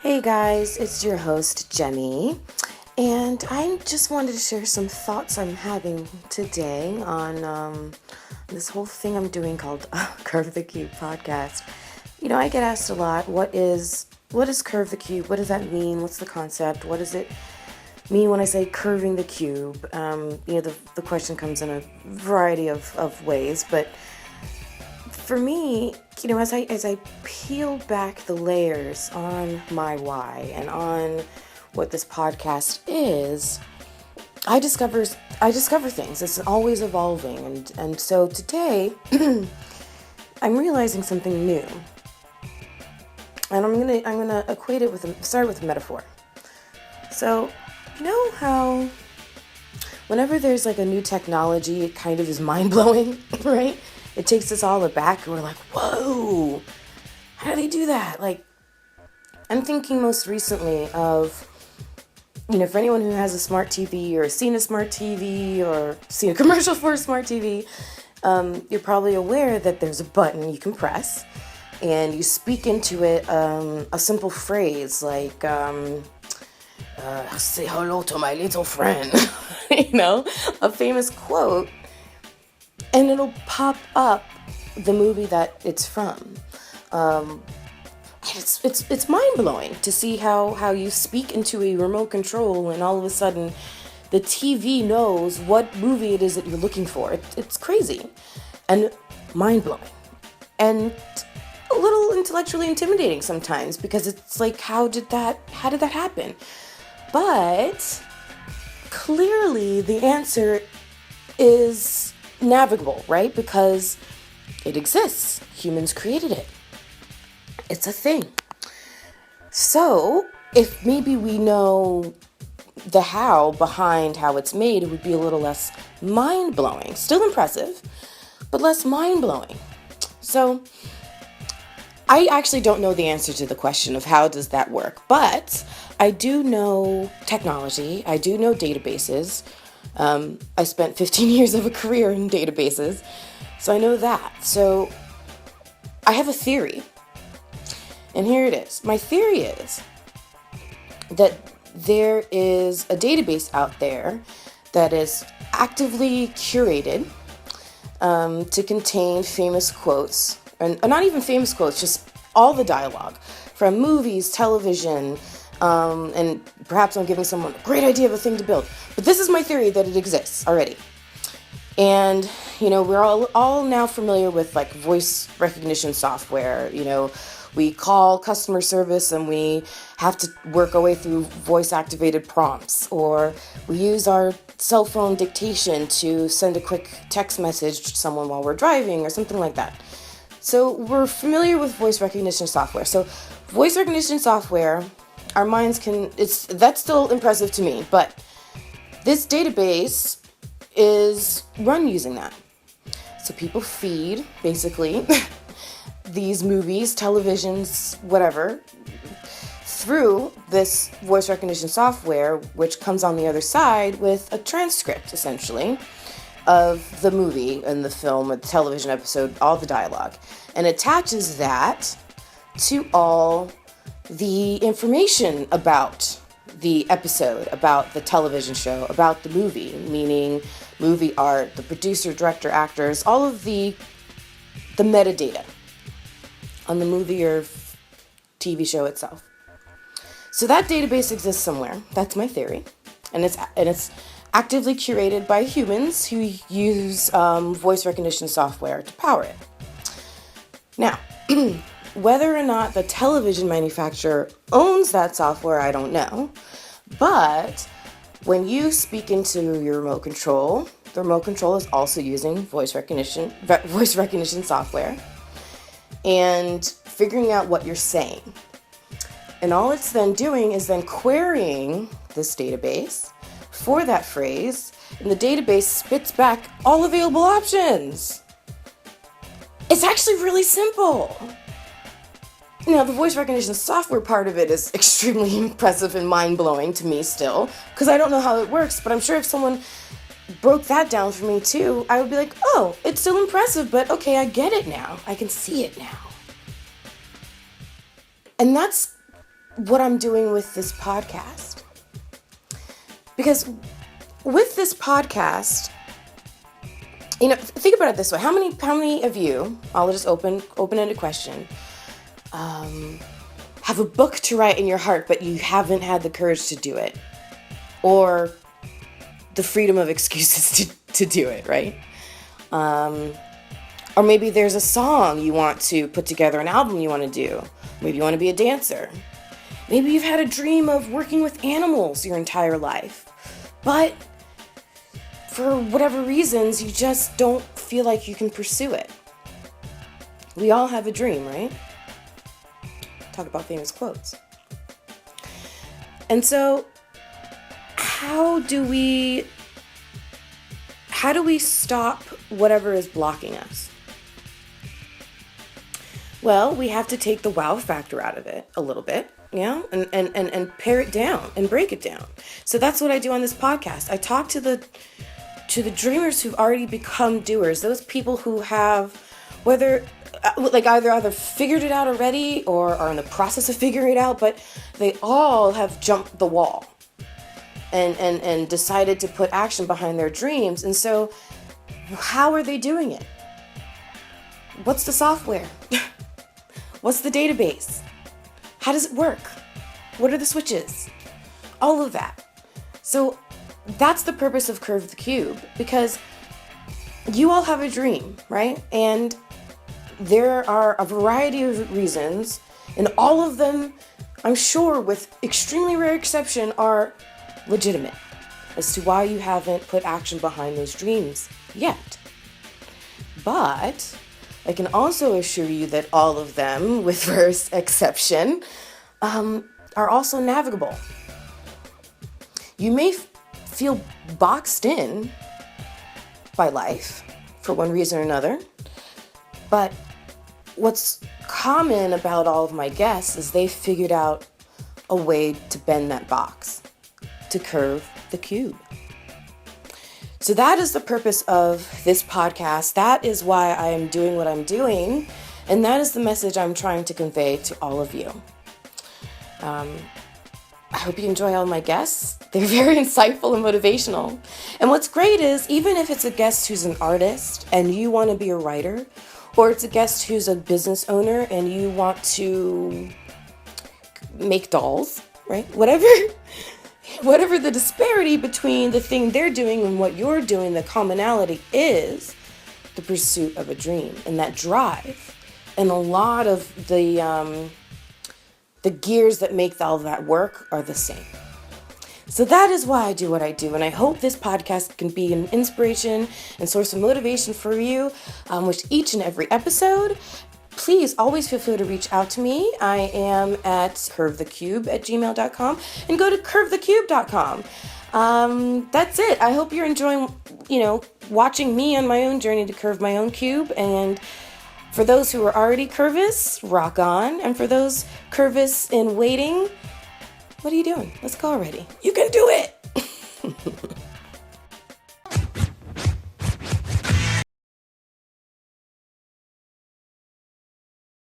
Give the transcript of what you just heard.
Hey guys, it's your host Jenny, and I just wanted to share some thoughts I'm having today on this whole thing I'm doing called Curve the Cube podcast. I get asked a lot, what is Curve the Cube? What does that mean? What's the concept? What does it mean when I say curving the cube? The question comes in a variety of ways, but for me, as I peel back the layers on my why and on what this podcast is, I discover things. It's always evolving, and so today I'm realizing something new, and I'm gonna equate it start with a metaphor. So, you know how whenever there's like a new technology, it kind of is mind blowing, right? It takes us all aback, and we're like, whoa, how do they do that? Like, I'm thinking most recently of, for anyone who has a smart TV or seen a smart TV or seen a commercial for a smart TV, you're probably aware that there's a button you can press and you speak into it a simple phrase like, say hello to my little friend, a famous quote, and it'll pop up the movie that it's from. It's mind blowing to see how you speak into a remote control and all of a sudden the TV knows what movie it is that you're looking for. It's crazy and mind blowing and a little intellectually intimidating sometimes because it's like, how did that happen? But clearly the answer is navigable, right? Because it exists. Humans created it. It's a thing. So, if maybe we know the how behind how it's made, it would be a little less mind-blowing. Still impressive, but less mind-blowing. So, I actually don't know the answer to the question of how does that work, but I do know technology. I do know databases. I spent 15 years of a career in databases, so I know that. So I have a theory, and here it is. My theory is that there is a database out there that is actively curated to contain famous quotes, and not even famous quotes, just all the dialogue from movies, television, and perhaps I'm giving someone a great idea of a thing to build. But this is my theory that it exists already. And, we're all now familiar with like voice recognition software. We call customer service and we have to work our way through voice activated prompts, or we use our cell phone dictation to send a quick text message to someone while we're driving or something like that. So we're familiar with voice recognition software. So voice recognition software, our minds that's still impressive to me, but this database is run using that. So people feed, basically, these movies, televisions, whatever, through this voice recognition software, which comes on the other side with a transcript, essentially, of the movie and the film or the television episode, all the dialogue, and attaches that to all the information about the episode, about the television show, about the movie, meaning movie art, the producer, director, actors, all of the metadata on the movie or TV show itself. So that database exists somewhere. That's my theory, and it's actively curated by humans who use voice recognition software to power it. Now, whether or not the television manufacturer owns that software, I don't know. But when you speak into your remote control, the remote control is also using voice recognition software and figuring out what you're saying. And all it's then doing is then querying this database for that phrase, and the database spits back all available options. It's actually really simple. Now, the voice recognition software part of it is extremely impressive and mind-blowing to me still, because I don't know how it works, but I'm sure if someone broke that down for me too, I would be like, oh, it's still impressive, but okay, I get it now. I can see it now. And that's what I'm doing with this podcast. Because with this podcast, think about it this way. How many of you, I'll just open-ended question, have a book to write in your heart, but you haven't had the courage to do it? Or the freedom of excuses to do it, right? Or maybe there's a song you want to put together, an album you want to do. Maybe you want to be a dancer. Maybe you've had a dream of working with animals your entire life, but for whatever reasons, you just don't feel like you can pursue it. We all have a dream, right? Talk about famous quotes. And so, how do we stop whatever is blocking us? Well, we have to take the wow factor out of it a little bit, and pare it down and break it down. So that's what I do on this podcast. I talk to the dreamers who've already become doers, those people who have either figured it out already or are in the process of figuring it out, but they all have jumped the wall and decided to put action behind their dreams. And so how are they doing it? What's the software? What's the database? How does it work? What are the switches? All of that. So that's the purpose of Curve the Cube, because you all have a dream, right? And there are a variety of reasons, and all of them, I'm sure, with extremely rare exception, are legitimate as to why you haven't put action behind those dreams yet. But I can also assure you that all of them, with rare exception, are also navigable. You may feel boxed in by life for one reason or another, but what's common about all of my guests is they figured out a way to bend that box, to curve the cube. So that is the purpose of this podcast. That is why I am doing what I'm doing, and that is the message I'm trying to convey to all of you. I hope you enjoy all my guests. They're very insightful and motivational. And what's great is, even if it's a guest who's an artist and you want to be a writer, or it's a guest who's a business owner and you want to make dolls, right? Whatever the disparity between the thing they're doing and what you're doing, the commonality is the pursuit of a dream and that drive. And a lot of the gears that make all of that work are the same. So that is why I do what I do, and I hope this podcast can be an inspiration and source of motivation for you with each and every episode. Please always feel free to reach out to me. I am at curvethecube@gmail.com, and go to curvethecube.com. That's it. I hope you're enjoying, watching me on my own journey to curve my own cube. And for those who are already curvists, rock on. And for those curvists in waiting, what are you doing? Let's go already. You can do it.